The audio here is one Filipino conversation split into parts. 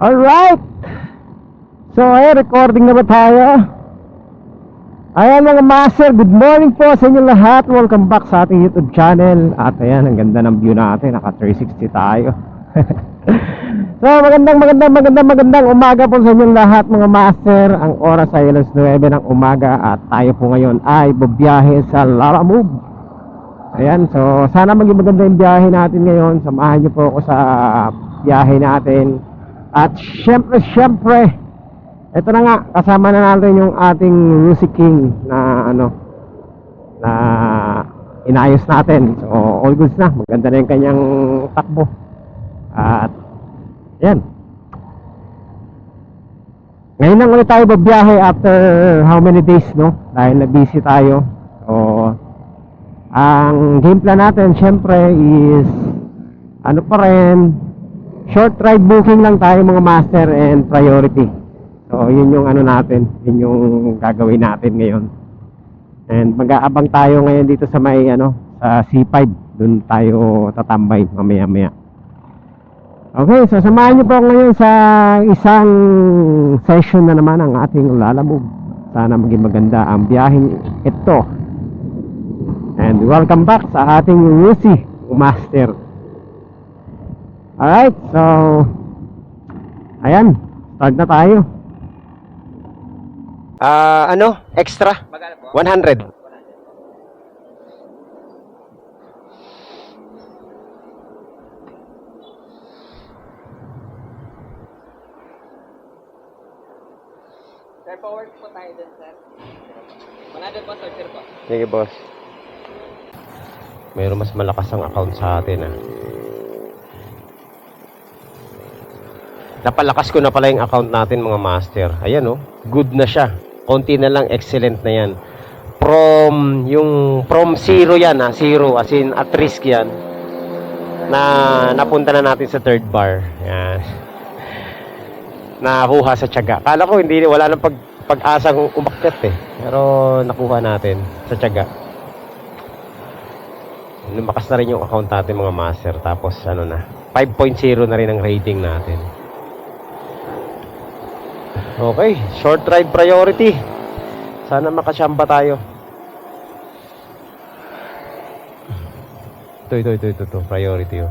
Alright! So, ayan, recording na ba tayo? Ayan mga master, good morning po sa inyo lahat. Welcome back sa ating YouTube channel. At ayan, ang ganda ng view natin. Naka 360 tayo. So, magandang umaga po sa inyo lahat mga master. Ang oras ay alas 9 ng umaga. At tayo po ngayon ay bubiyahe sa Lalamove. Ayan, so sana maging maganda yung biyahe natin ngayon. Samahan niyo po ako sa biyahe natin. At syempre ito na nga, kasama na natin yung ating Music King na na inayos natin. So all goods na, maganda na yung kanyang takbo. At yan, ngayon lang ulit tayo babiyahe after how many days, no? Dahil na busy tayo. So ang game plan natin syempre is ano pa rin, short ride booking lang tayo mga master and priority. So yun yung ano natin, yun yung gagawin natin ngayon. And mag-aabang tayo ngayon dito sa may sa C5. Doon tayo tatambay mamaya-maya. Okay, so samahan niyo po ngayon sa isang session na naman ang ating Lalamove. Sana maging maganda ang biyaheng ito. And welcome back sa ating Music Master. Alright, so ayan, start na tayo. Extra? 100. Sir, forward po tayo dun, sir. 100 po, sir po. Sige, boss. Mayroon mas malakas ang account sa atin, Napalakas ko na pala yung account natin, mga master. Ayan, good na siya. Konti na lang, excellent na yan. From zero yan, zero, as in at risk yan. Napunta na natin sa third bar. Yan. Nakuha sa tiyaga. Kala ko wala nang pag-asang umakyat Pero nakuha natin sa tiyaga. Lumakas na rin yung account natin, mga master. Tapos 5.0 na rin ang rating natin. Okay, short ride priority. Sana makasyamba tayo. Ito, priority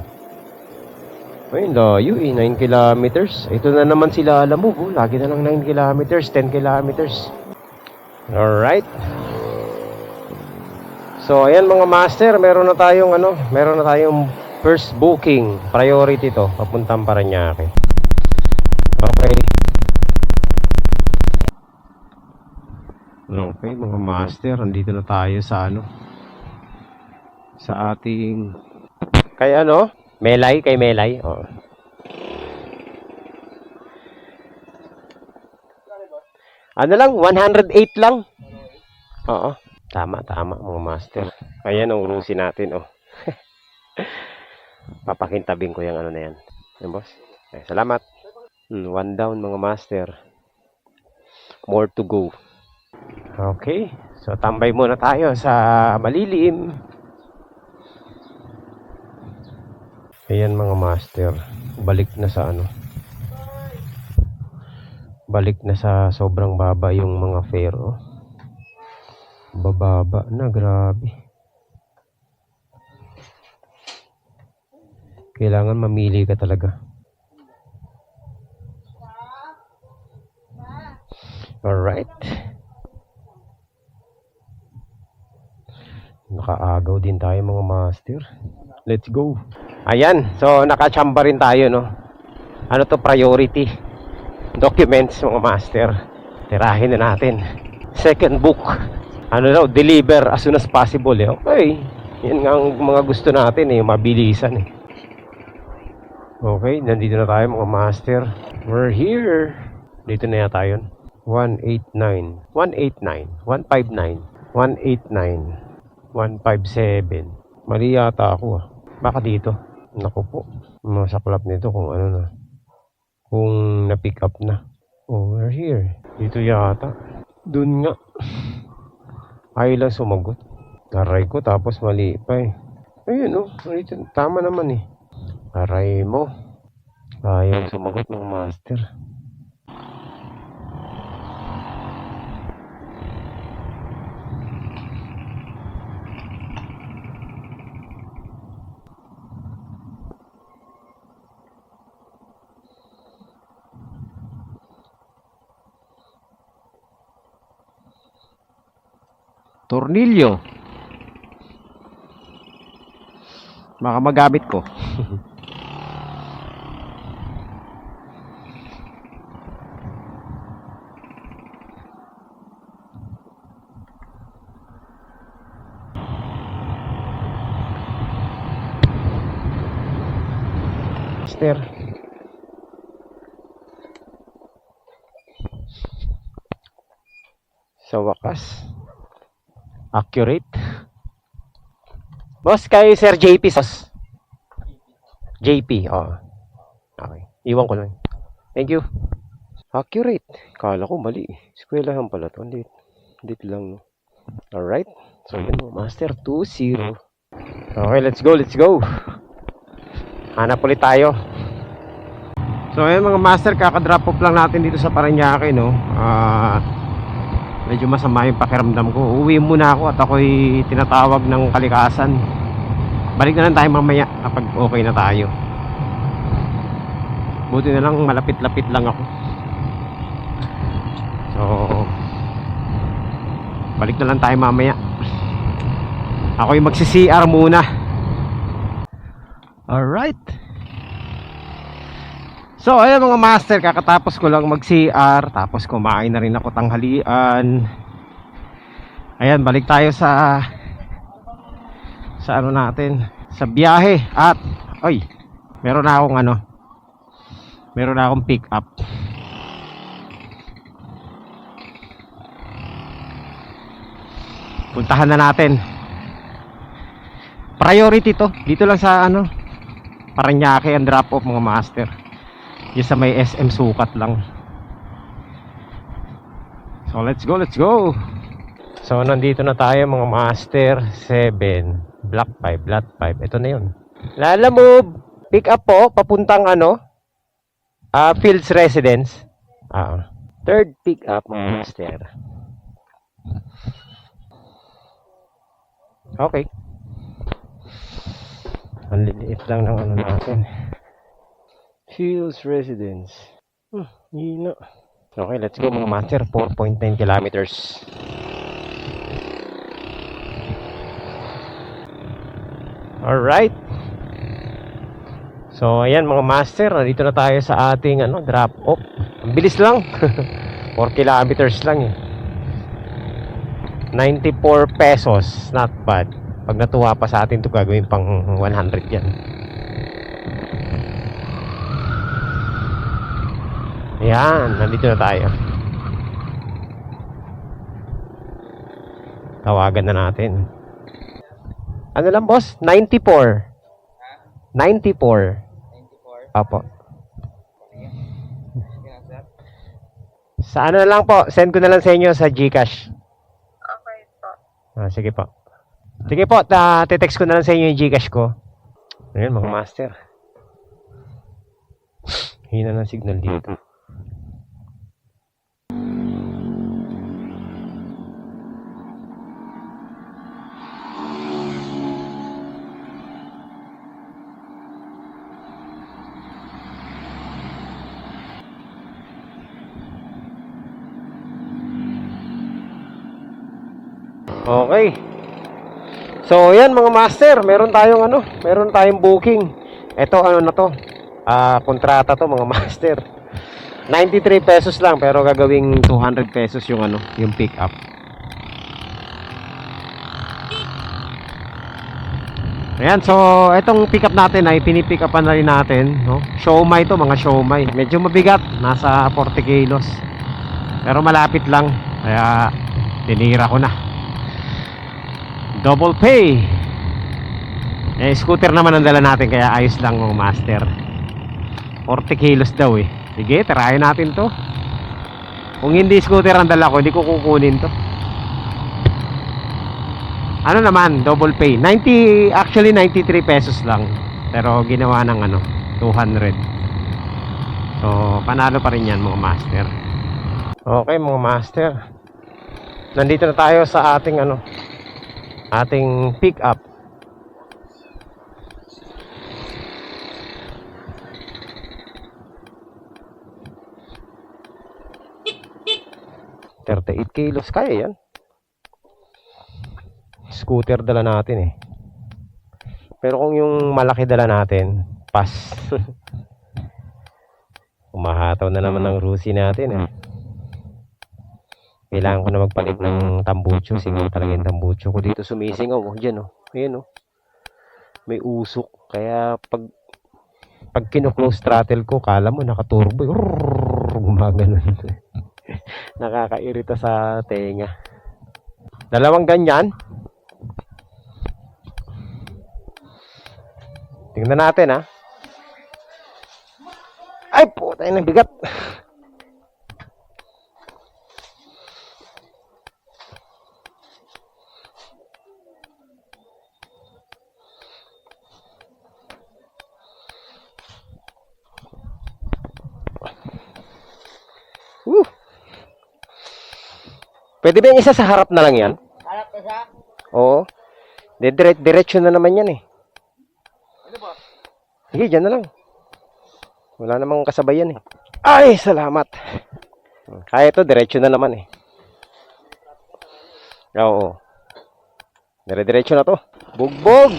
Ay, layo 9 kilometers. Ito na naman sila, alam mo, lagi na lang 9 kilometers, 10 kilometers. Alright. So, ayan mga master, meron na tayong first booking. Priority to, papuntang Parañaque. Okay. Okay, mga master, andito na tayo sa sa ating kay Melay, kay Melay. Lang, 108 lang. Oo. Tama mga master. Ayan ang urusin natin, Papakintabing ko yung na yan. Yan, boss. Okay, salamat. One down, mga master. More to go. Okay. So, tambay muna tayo sa malilim. Ayan, mga master. Balik na sa sobrang baba yung mga fare, Bababa na, grabe. Kailangan mamili ka talaga. Alright. Nakaagaw din tayo, mga master. Let's go. Ayan, so nakachamba rin tayo, priority documents, mga master. Tirahin na natin. Second book. Deliver as soon as possible, Okay. Yan nga ang mga gusto natin, mabilisan, Okay, nandito na tayo, mga master. We're here. Dito na yata yun. 189, 159, 189, 157. Mali yata ako, Baka dito. Naku po. Masaklap nito kung kung na-pick up na. Oh, we're here. Dito yata. Dun nga. Ay lang sumagot. Aray ko, tapos mali pa Ayun, tama naman Aray mo. Ayaw sumagot ng master. Tornilyo. Baka magamit ko. Master. Sa wakas. Accurate. Boss, kay Sir JP. Boss. JP, oh. Okay. Iwan ko lang. Thank you. Accurate. Kala ko mali. Eskwelahan pala to. Hindi lang, no? Alright. So, yun mo. Master 2-0. Okay, let's go. Let's go. Hanap ulit tayo. So, ayun mga master. Kaka-drop off lang natin dito sa Parañaque, no? Medyo masama yung pakiramdam ko. Uwi muna ako at ako'y tinatawag ng kalikasan. Balik na lang tayo mamaya kapag okay na tayo. Buti na lang malapit-lapit lang ako. So balik na lang tayo mamaya. Ako'y magsi-CR muna. Alright. So ayun mga master, kakatapos ko lang mag-CR, tapos kumain na rin ako tanghalian. Ayan, balik tayo sa ano natin, sa biyahe. At oy, meron na akong pick up. Puntahan na natin. Priority to. Dito lang sa Parañaque ang drop off mga master. Yung sa may SM Sukat lang. So let's go, let's go. So nandito na tayo mga master. 7 Block 5. Ito na yun. Lala move. Pick up po. Papuntang Fields Residence. Third pick up mga master. Okay. Ang liliit lang ng natin. Fields Residence. Hina. Okay, let's go mga master. 4.9 kilometers. Alright. So, ayan mga master. Nandito na tayo sa ating drop off. Ang bilis lang. 4 kilometers lang eh. 94 pesos. Not bad. Pag natuwa pa sa atin ito, gagawin pang 100 yan. Ayan, nandito na tayo. Tawagan na natin. Ano lang boss? 94. 94. 94. Apo. Sige. Sir. Sa ano na lang po, send ko na lang sa inyo sa GCash. Okay po. Sige po. Sige po, te-text ko na lang sa inyo yung GCash ko. Ayan mga master. Hina ng signal dito. Okay. So, yan mga master, meron tayong booking. Ito na to. Kontrata to mga master. 93 pesos lang pero gagawing 200 pesos yung yung pick up. Ayan, so itong pick up natin ay pinipick upan na rin natin, no? Siomai to, mga siomai. Medyo mabigat, nasa 40 kilos. Pero malapit lang, kaya tinira ko na. Double pay. Scooter naman ang dala natin, kaya ayos lang mga master. 40 kilos daw eh. Sige, tarayan natin to. Kung hindi scooter ang dala ko, hindi ko kukunin to. Ano naman, double pay. Actually 93 pesos lang. Pero ginawa ng 200. So, panalo pa rin yan mga master. Okay mga master. Nandito na tayo sa ating ating pick up. $38 kilos, kaya yan. Scooter dala natin eh. Pero kung yung malaki dala natin, pass. Umahataw na naman ng rusi natin eh. Kailangan ko na magpalit ng tambucho. Siguro talaga yung tambucho ko dito sumisingaw. Oh, dyan oh. Ayan oh. May usok. Kaya pag kino-close throttle ko, kala mo nakaturbo. Gumaganon. Nakakairita sa tenga. Dalawang ganyan. Tingnan natin ha. Ay puta, ng bigat. Pwede ba yung isa sa harap na lang yan? Harap na siya? Oo. Diretso na naman yan eh. Ano ba? Sige, dyan na lang. Wala namang kasabayan eh. Ay, salamat. Kaya ito, diretso na naman eh. Oo. Dire-diretso na to. Bugbog!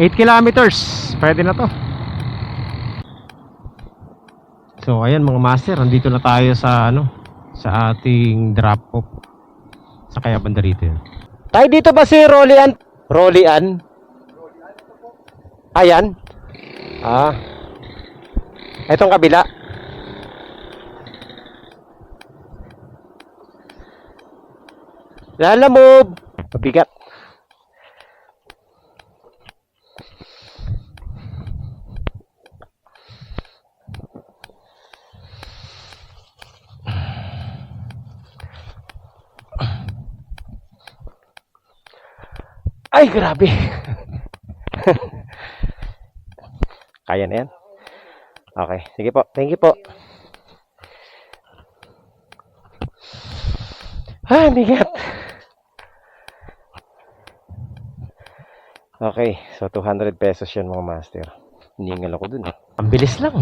$8 kilometers. Pwede na to. So, ayan mga master. Nandito na tayo sa sa ating drop off. Sa kaya banda rito yun. Tayo dito ba si Rolian? Rolian? Ayan. Ah. Itong kabila. Lalamove. Mabigat. Ay, grabe. Kaya na yan. Okay, sige po. Thank you po. Ah, bigat. Okay, so 200 pesos yun mga master. Hiningal ako dun. Ang bilis lang.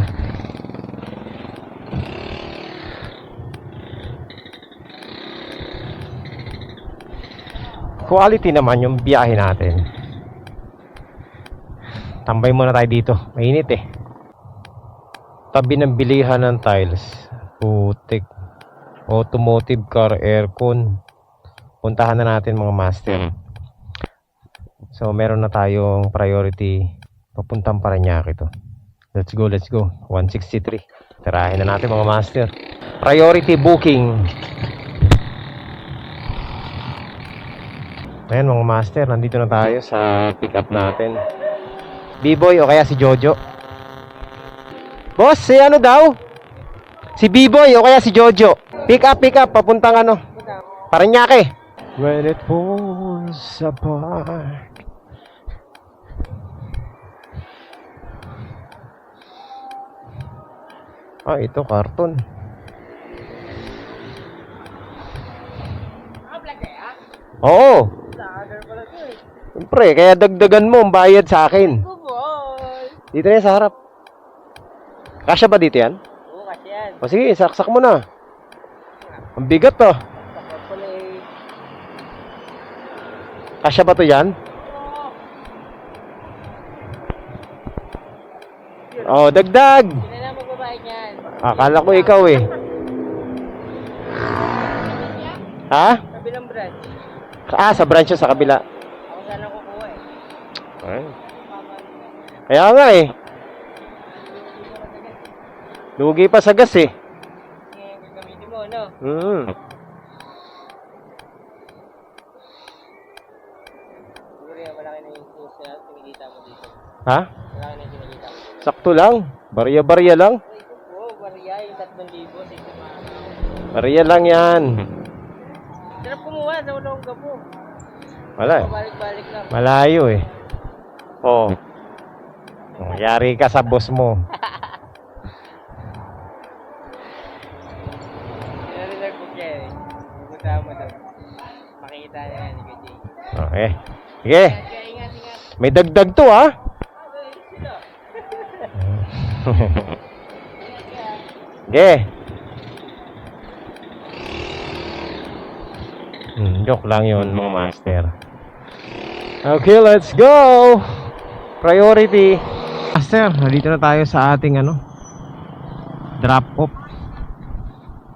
Quality naman yung biyahe natin. Tambay muna tayo dito. Mainit eh. Tabi ng bilihan ng tiles. Putik. Automotive car aircon. Puntahan na natin mga master. So meron na tayong priority. Papuntang Parañaque to. Let's go, let's go. 163. Tirahin na natin mga master. Priority booking. Ayan mga master, nandito na tayo sa pick up natin. B-Boy o kaya si Jojo. Boss, si ano daw? Si B-Boy o kaya si Jojo. Pick up, papuntang Parañaque. When it falls apart. Ah, ito karton. Oo. Siyempre, kaya dagdagan mo ang bayad sa akin. Dito na yan sa harap. Kasya ba dito yan? Oo, kasi yan. O sige, saksak mo na. Ang bigat to. Kasya ba to yan? Oh, dagdag. Hindi na magbabayad yan. Akala ko ikaw eh. Ha? Kabilang branch. Ah, sa branch sa kabila. Ako sana kukuha eh. Ay. Kaya nga eh. Lugi pa sa gas eh. Ngayon gagamitin mo, no? Siguro yan, malaki na yung Ha? Wala ka na kinikita. Sakto lang. Barya-barya lang. Oo, bariya yung 3,000. Dito Barya lang yan. sarap kumuha sa unang gapo. Wala eh. Balik-balik lang. Malayo eh. Oo. Oh, yari ka sa boss mo. Narinig ko siya eh. Pupunta mo doon. Makikita niya yan ni Kuya Jay. Okay. Sige. Kaya ingat. May dagdag to ah. Sino? Sige. Joke lang yun mga master. Okay, let's go! Priority. Master, nandito na tayo sa ating drop off.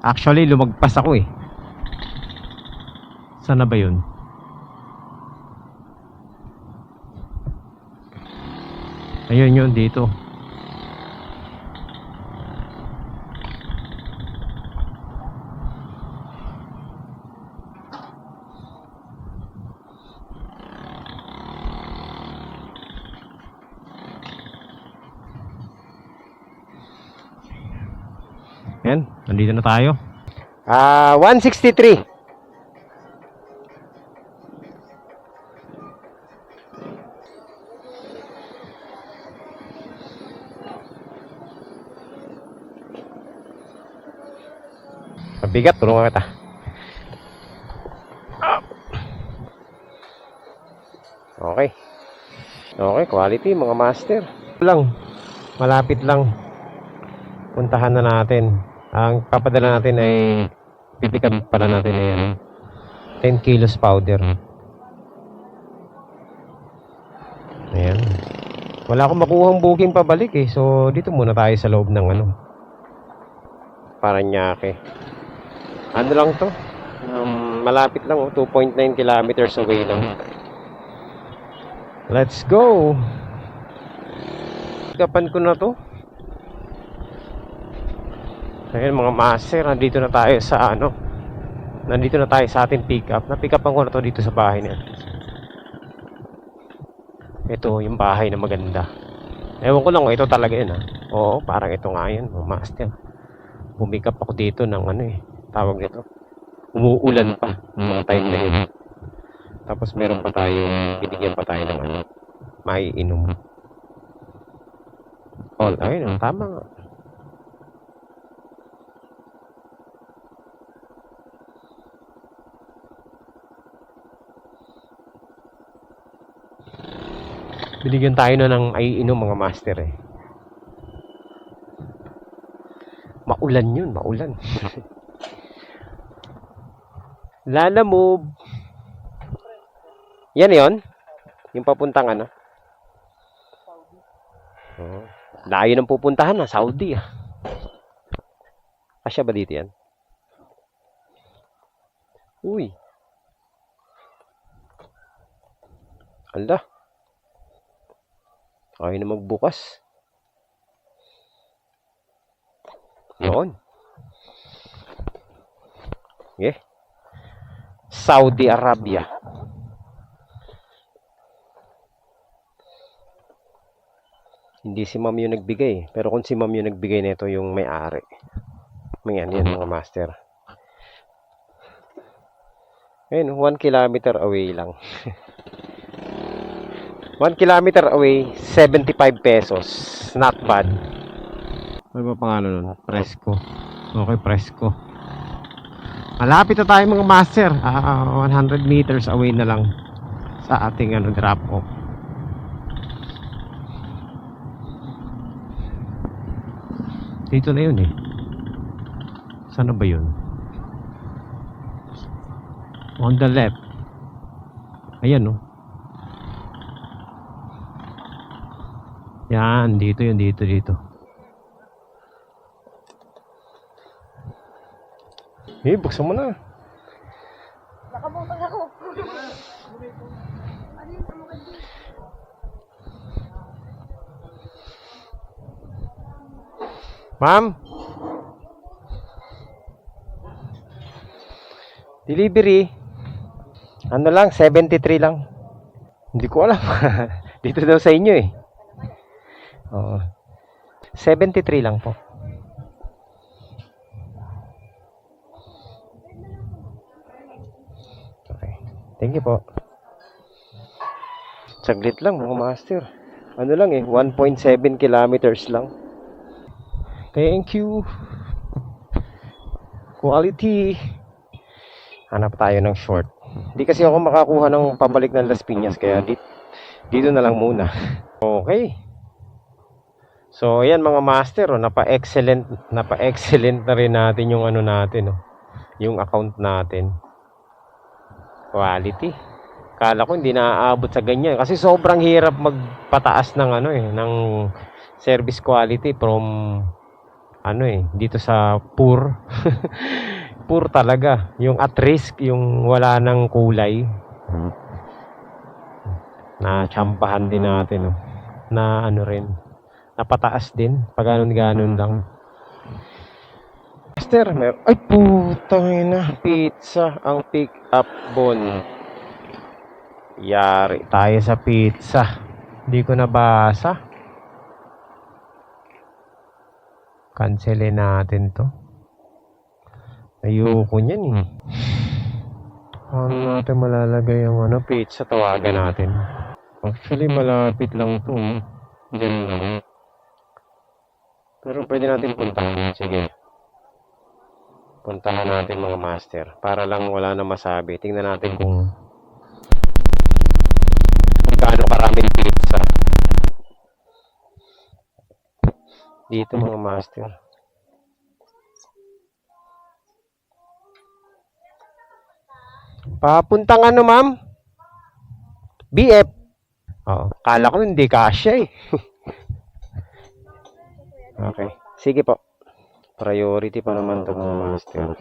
Actually, lumagpas ako eh. Saan na ba yun? Ayun yun, dito. Yan, nandito na tayo. 163. Mabigat, tulungan kita. Okay. Okay, quality mga master. Lang, malapit lang. Puntahan na natin. Ang papadala natin ay pipikan pala natin ay 10 kilos powder. Ayan. Wala akong makuhang booking pabalik eh. So dito muna tayo sa loob ng Paranaque. Ano lang to? Malapit lang 2.9 kilometers away lang. Let's go. Kapan ko na to. Ayun mga master, nandito na tayo sa nandito na tayo sa ating pick up. Na-pick upan ko na to dito sa bahay na. Ito yung bahay na maganda. Ewan ko lang kung ito talaga yun ha. Oo, parang ito nga yun mga master. Pumick up ako dito ng tawag nito. Umuulan pa mga time na yun. Tapos meron pa tayo, binigyan pa tayo ng maiinom. All, ayun, tama nga. Binigyan tayo na ng iinom mga master eh. Maulan yun, maulan. Lala move. Yan yon. Yung papuntang Oh. Layo ng pupuntahan na, Saudi ah. Asya ba dito yan? Uy. Ala. Ayaw na magbukas. Yun. Okay. Saudi Arabia. Hindi si ma'am yung nagbigay. Pero kung si ma'am yung nagbigay nito, yung may-ari. Yan mga master. Ayun, 1 kilometer away lang. 1 kilometer away, 75 pesos. Not bad. Ano ba pangalan nun? Presko. Okay, Presko. Malapit na tayo mga master. 100 meters away na lang sa ating drop off. Dito na yun eh. Saan ba yun? On the left. Ayan oh. Yan, dito yun, dito. Buksan mo na. Nakabukas ako. Ma'am? Delivery. Ano lang, 73 lang. Hindi ko alam. Dito daw sa inyo eh. Oo. 73 lang po. Okay. Thank you po. Saglit lang mga master. Ano lang 1.7 kilometers lang. Thank you. Quality. Hanap tayo ng short. Hindi kasi ako makakuha ng pabalik ng Las Piñas, kaya dito na lang muna. Okay. So, ayan mga master, napa-excellent na rin natin yung ano natin, yung account natin. Quality. Kala ko hindi naaabot sa ganyan kasi sobrang hirap magpataas ng ng service quality from dito sa poor. Poor talaga, yung at risk, yung wala ng kulay. Na tsampahan din natin, na rin, napataas din pag ganon lang. Master, ay putang ina, pizza ang pick up bon. Yari tayo sa pizza. Hindi ko nabasa. Cancelin natin to. Ayoko niyan Ano natin malalagay yung pizza, tawagan natin. Actually, malapit lang to. Diyan lang. Pero pwede natin puntahan. Sige. Puntahan natin mga master. Para lang wala na masabi. Tingnan natin kung gaano karaming pizza. Dito mga master. Papuntang ma'am? BF. Oo, kala ko hindi kasya Okay. Sige po. Priority pa naman to mga master.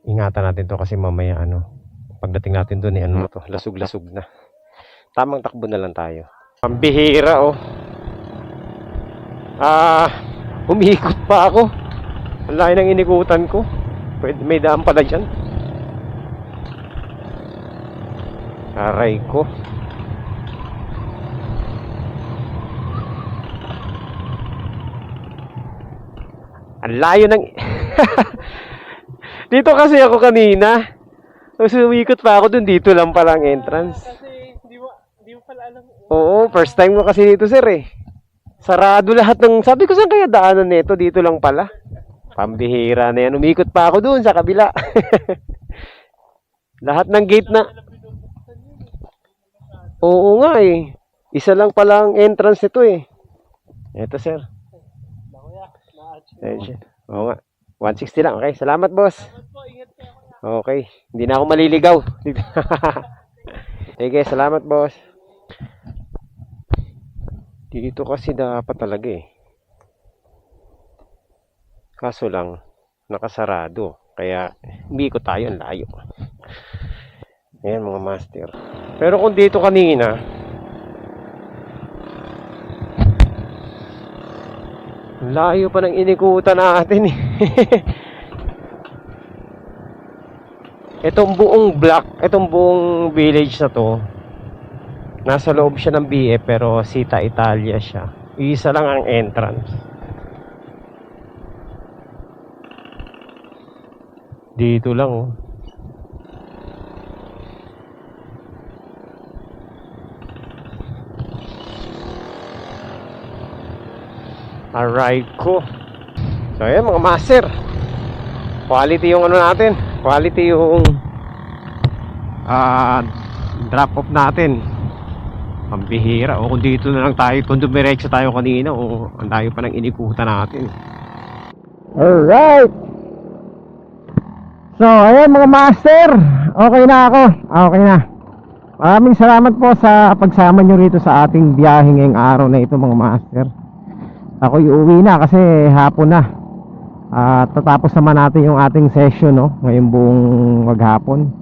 Ingatan natin to kasi mamaya pagdating natin doon lasug-lasug na. Tamang takbo na lang tayo. Ang bihira umikot pa ako. Ang laki ng inikutan ko. May daan pala dyan. Aray ko. Ang layo ng dito kasi ako kanina. So, umikot pa ako dun. Dito lang pala ang entrance. Kasi hindi mo pala alam. Oo, first time ko kasi dito, sir Sarado lahat ng... Sabi ko, saan kaya daanan nito? Dito lang pala. Pambihira na yan. Umikot pa ako dun sa kabila. Lahat ng gate na... Oo nga Isa lang pala ang entrance nito Ito, sir. Oo nga. 160 lang. Okay, salamat, boss. Okay. Hindi na ako maliligaw. Sige, salamat, boss. Dito kasi dapat talaga Kaso lang, nakasarado. Kaya, hindi ko tayo ang layo. Ayan mga master. Pero kung dito kanina, layo pa ng inikutan natin Itong buong block, itong buong village na to, nasa loob siya ng BF pero Sita Italia siya. Isa lang ang entrance. Dito lang Alright ko. So ayan mga master, quality yung natin, quality yung drop off natin. Ang bihira. O kung dito na lang tayo, kung dumiretso tayo kanina, ang tayo pa ng inikutan natin. Alright. So ayan mga master, okay na ako. Okay na. Maraming salamat po sa pagsama nyo rito sa ating biyahe ngayong araw na ito mga master. Ako uuwi na kasi hapon na. Tatapos naman natin yung ating session ngayong buong maghapon.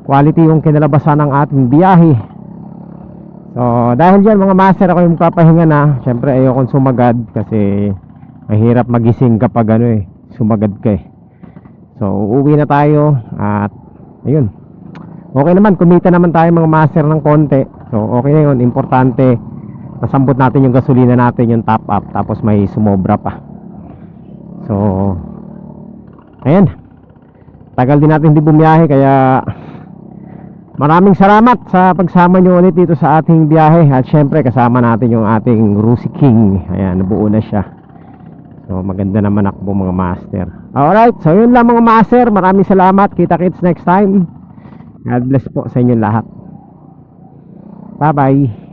Quality yung kinalabasan ng ating biyahe. So dahil dyan mga master, ako yung papahinga na. Siyempre ayokong sumagad kasi mahirap magising kapag sumagad ka So uuwi na tayo. At ayun, okay naman, kumita naman tayo mga master ng konti. So okay na yun, importante Nasambot natin yung gasolina natin, yung top up, tapos may sumobra pa. So ayan, tagal din natin hindi bumiyahe, kaya maraming salamat sa pagsama nyo ulit dito sa ating biyahe. At syempre kasama natin yung ating Rusi King. Ayan, nabuo na siya. So maganda naman akbo mga master. Alright, so yun lang mga master. Maraming salamat. Kita-kits next time. God bless po sa inyong lahat. Bye bye.